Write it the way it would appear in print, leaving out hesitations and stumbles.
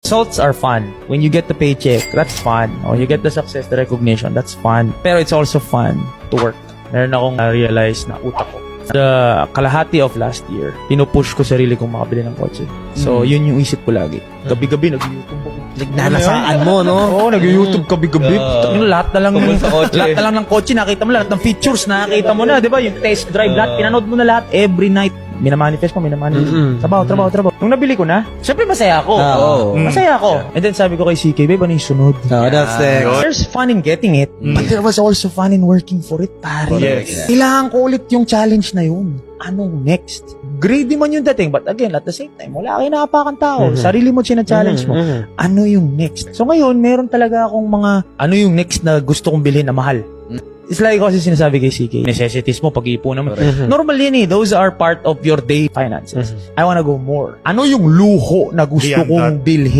Results are fun. When you get the paycheck, that's fun. Or you get the success, the recognition, that's fun. Pero it's also fun to work. Meron akong realize na utak ko. The kalahati of last year, pinupush ko sarili kong makabili ng kotse. So, yun yung isip ko lagi. Gabi-gabi, nag-YouTube ako. Nagnalasaan mo, no? Oo, nag-YouTube gabi-gabi. Lahat na lang lahat na lang ng kotse, nakita mo lahat ng features, nakita mo na, 'di ba? Yung test drive lahat, pinanood mo na lahat every night. Minamanifest mo. Trabaho. Nung nabili ko na, syempre masaya ako. Masaya ako. And then sabi ko kay CK, babe, ano yung sunod? That's it. There's fun in getting it, but there was also fun in working for it, pare. Yes. Kailangan ko ulit yung challenge na yun. Anong next? Greedy man yung dating, but again, at the same time, wala kayo nakapakan tao. Sarili mo challenge mo. Ano yung next? So ngayon, meron talaga akong mga, ano yung next na gusto kong bilhin na mahal? It's like kasi sinasabi kay CK, necessities mo, pag-iipunan mo. Normal yan eh. Those are part of your day finances. I wanna go more. Ano yung luho na gusto kong bilhin?